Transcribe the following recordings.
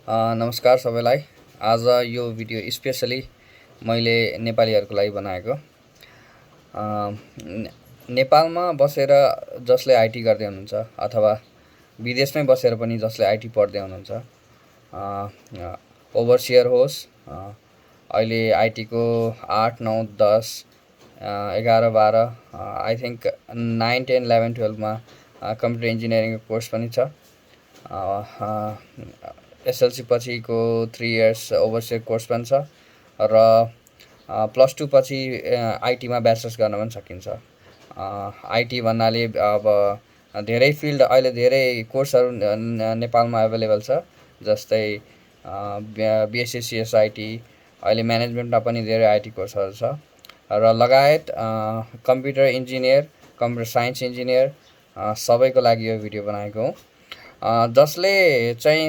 नमस्कार सबैलाई। आज यो भिडियो स्पेसली मैले नेपालीहरूको लागि बनाएको। नेपालमा बसेर जसले आइटी गर्दै हुनुहुन्छ अथवा विदेशमै बसेर पनि जसले आइटी पढ्दै हुनुहुन्छ, ओभरसियर होस्, अहिले आइटीको 8, 9, 10, 11, 12, आई थिङ्क 9, 10, 11, 12मा कम्प्युटर इन्जिनियरिङको कोर्स पनि छ। एसएलसी पछिको 3 इयर्स ओभरसियर कोर्स पनि छ र +2 पछि आइटीमा ब्याचलर्स गर्न पनि सकिन्छ। आइटी भन्नाले अब धेरै फिल्ड, अहिले धेरै कोर्सहरू नेपालमा एभाइलेबल छ, जस्तै बिएससी आइटी, अहिले म्यानेजमेन्टमा पनि धेरै आइटी कोर्सहरू छ र लगायत computer engineer, computer science engineer सबैको लागि यो भिडियो बनाएको हो। जसले चाहिँ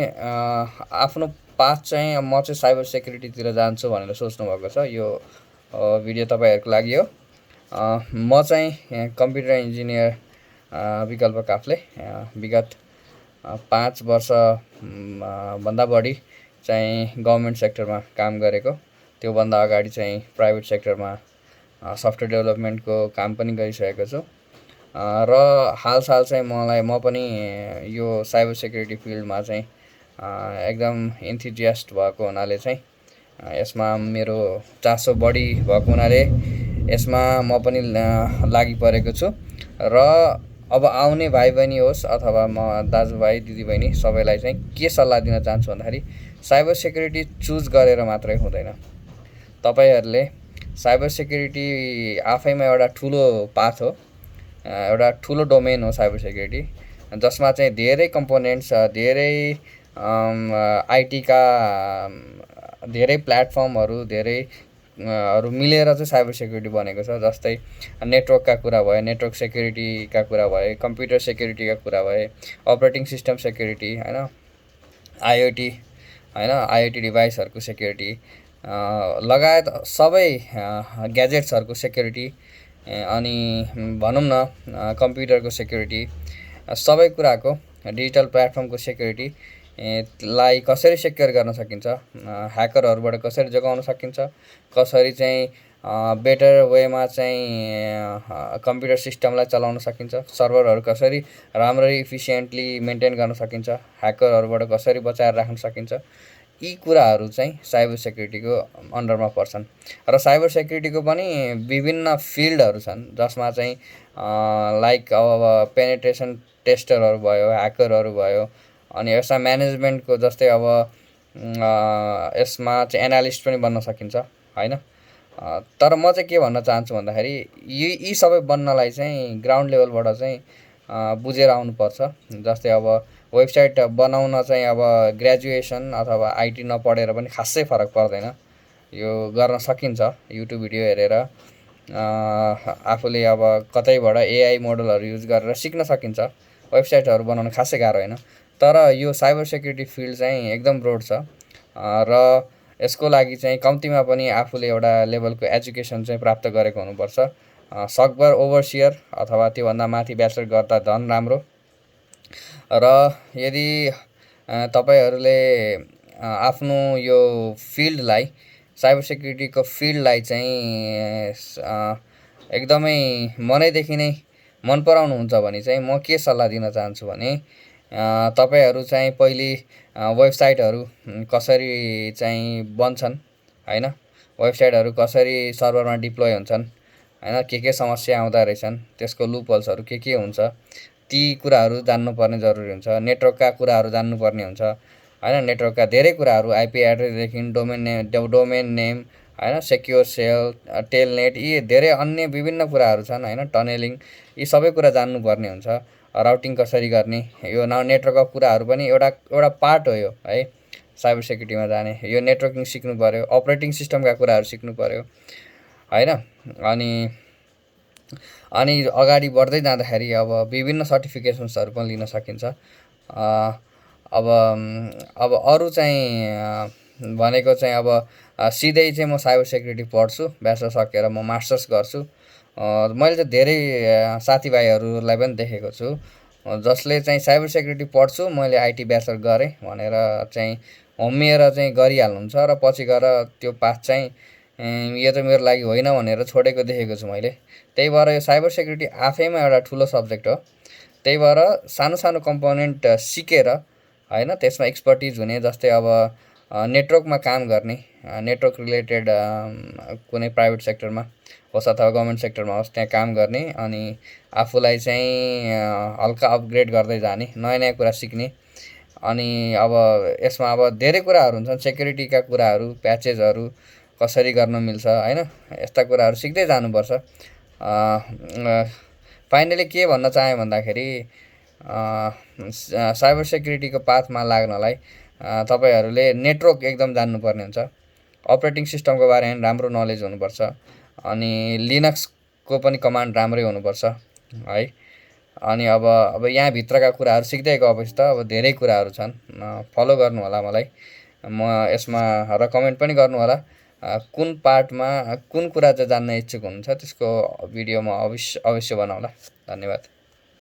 आफ्नो पाथ चाहिँ म चाहिँ साइबर सेक्युरिटीतिर जान्छु भनेर सोच्नुभएको छ, यो भिडियो तपाईँहरूको लागि हो। म चाहिँ कम्प्युटर इन्जिनियर विकल्प काफले विगत 5 वर्ष भन्दा बढी चाहिँ गभर्मेन्ट सेक्टरमा काम गरेको। त्योभन्दा अगाडि चाहिँ प्राइभेट सेक्टरमा सफ्टवेयर डेभलपमेन्टको काम पनि गरिसकेको छु र हालसाल चाहिँ म पनि यो साइबर सेक्युरिटी फिल्डमा चाहिँ एकदम इन्थुजियास्ट भएको हुनाले चाहिँ यसमा मेरो चासो बढी भएको हुनाले यसमा म पनि लागि परेको छु र अब आउने भाइ बहिनी होस् अथवा म दाजुभाइ दिदीबहिनी सबैलाई चाहिँ के सल्लाह दिन चाहन्छु भन्दाखेरि साइबर सेक्युरिटी चुज गरेर मात्रै हुँदैन। तपाईँहरूले साइबर सेक्युरिटी आफैमा एउटा ठुलो पाथ हो, एउटा ठुलो डोमेन हो साइबर सेक्युरिटी, जसमा चाहिँ धेरै कम्पोनेन्ट्स, धेरै आइटीका धेरै प्लेटफर्महरू, धेरैहरू मिलेर चाहिँ साइबर सेक्युरिटी बनेको छ। जस्तै नेटवर्कका कुरा भए, नेटवर्क सेक्युरिटीका कुरा भए, कम्प्युटर सेक्युरिटीका कुरा भए, अपरेटिङ सिस्टम सेक्युरिटी, होइन, आइओटी, होइन, आइओटी डिभाइसहरूको सेक्युरिटी लगायत सबै ग्याजेट्सहरूको सेक्युरिटी, अनि भनौँ न कम्प्युटरको सेक्युरिटी, सबै कुराको डिजिटल प्लेटफर्मको सेक्युरिटी लाई कसरी सेक्योर गर्न सकिन्छ, ह्याकरहरूबाट कसरी जोगाउन सकिन्छ, कसरी चाहिँ बेटर वेमा चाहिँ कम्प्युटर सिस्टमलाई चलाउन सकिन्छ, सर्भरहरू कसरी राम्ररी इफिसियन्टली मेन्टेन गर्न सकिन्छ, ह्याकरहरूबाट कसरी बचाएर राख्न सकिन्छ, यी कुराहरू चाहिँ साइबर सेक्युरिटीको अन्डरमा पर्छन्। र साइबर सेक्युरिटीको पनि विभिन्न फिल्डहरू छन्, जसमा चाहिँ लाइक अब पेनिट्रेसन टेस्टरहरू भयो, ह्याकरहरू भयो, अनि यसमा म्यानेजमेन्टको जस्तै अब यसमा चाहिँ एनालिस्ट पनि बन्न सकिन्छ, होइन। तर म चाहिँ के भन्न चाहन्छु भन्दाखेरि यी सबै बन्नलाई चाहिँ ग्राउन्ड लेभलबाट चाहिँ बुझेर आउनुपर्छ। जस्तै अब वेबसाइट बनाउन चाहिँ अब ग्रेजुएसन अथवा आइटी नपढेर पनि खासै फरक पर्दैन, यो गर्न सकिन्छ। युट्युब भिडियो हेरेर आफूले अब कतैबाट एआई मोडलहरू युज गरेर सिक्न सकिन्छ। वेबसाइटहरू बनाउन खासै गाह्रो होइन। तर यो साइबर सेक्युरिटी फिल्ड चाहिँ एकदम ब्रोड छ र यसको लागि चाहिँ कम्तीमा पनि आफूले एउटा लेभलको एजुकेसन चाहिँ प्राप्त गरेको हुनुपर्छ। सकभर ओभरसियर अथवा त्योभन्दा माथि ब्याचलर गर्दा झन् राम्रो। र यदि तपाईँहरूले आफ्नो यो फिल्डलाई, साइबर सेक्युरिटीको फिल्डलाई चाहिँ एकदमै मनैदेखि नै मन पराउनुहुन्छ भने चाहिँ म के सल्लाह दिन चाहन्छु भने तपाईँहरू चाहिँ पहिले वेबसाइटहरू कसरी चाहिँ बन्छन्, होइन, वेबसाइटहरू कसरी सर्भरमा डिप्लोय हुन्छन्, होइन, के समस्या आउँदा रहेछन्, त्यसको लुपहोल्सहरू के हुन्छ, ती कुराहरू जान्नुपर्ने जरुरी हुन्छ। नेटवर्कका कुराहरू जान्नुपर्ने हुन्छ, होइन, नेटवर्कका धेरै कुराहरू, आइपी एड्रेसदेखि डोमेन नेम, होइन, सेक्योर सेल, टेलनेट, यी धेरै अन्य विभिन्न कुराहरू छन्, होइन, टनेलिङ, यी सबै कुरा जान्नुपर्ने हुन्छ। राउटिङ कसरी गर्ने, यो नेटवर्कका कुराहरू पनि एउटा पार्ट हो यो, है, साइबर सेक्युरिटीमा जाने। यो नेटवर्किङ सिक्नु पऱ्यो, अपरेटिङ सिस्टमका कुराहरू सिक्नु पऱ्यो, होइन। अनि अगाडि बढ्दै जाँदाखेरि अब विभिन्न सर्टिफिकेसन्सहरू पनि लिन सकिन्छ। अब अरू चाहिँ भनेको चाहिँ अब सिधै चाहिँ म साइबर सेक्युरिटी पढ्छु, ब्याचलर सकेर म मास्टर्स गर्छु। मैले चाहिँ धेरै साथीभाइहरूलाई पनि देखेको छु, जसले चाहिँ साइबर सेक्युरिटी पढ्छु मैले आइटी ब्याचलर गरेँ भनेर चाहिँ होमिएर चाहिँ गरिहाल्नुहुन्छ र पछि गएर त्यो पाथ चाहिँ यो त मेरो लागि होइन भनेर छोडेको देखेको छु मैले। त्यही भएर यो साइबर सेक्युरिटी आफैमा एउटा ठुलो सब्जेक्ट हो। त्यही भएर सानो सानो कम्पोनेन्ट सिकेर होइन त्यसमा एक्सपर्टिज हुने, जस्तै अब नेटवर्कमा काम गर्ने, नेटवर्क रिलेटेड कुनै प्राइभेट सेक्टरमा होस् अथवा गभर्मेन्ट सेक्टरमा होस् त्यहाँ काम गर्ने, अनि आफूलाई चाहिँ हल्का अपग्रेड गर्दै जाने, नयाँ नयाँ कुरा सिक्ने। अनि अब यसमा अब धेरै कुराहरू हुन्छन्, सेक्युरिटीका कुराहरू, प्याचेजहरू कसरी गर्न मिल्छ होइन, यस्ता कुराहरू सिक्दै जानुपर्छ। फाइनली के भन्न चाहेँ भन्दाखेरि साइबर सेक्युरिटीको पाथमा लाग्नलाई तपाईँहरूले नेटवर्क एकदम जान्नुपर्ने हुन्छ, अपरेटिङ सिस्टमको बारेमा राम्रो नलेज हुनुपर्छ, अनि लिनक्सको पनि कमान्ड राम्रै हुनुपर्छ है। अनि अब यहाँभित्रका कुराहरू सिक्दै गएपछि त अब धेरै कुराहरू छन्। फलो गर्नु होला मलाई, म यसमा रेकमेन्ड पनि गर्नु होला। कुन पार्टमा कुन कुरा चाहिँ जान्न इच्छुक हुनुहुन्छ त्यसको भिडियो म अवश्य बनाउँला। धन्यवाद।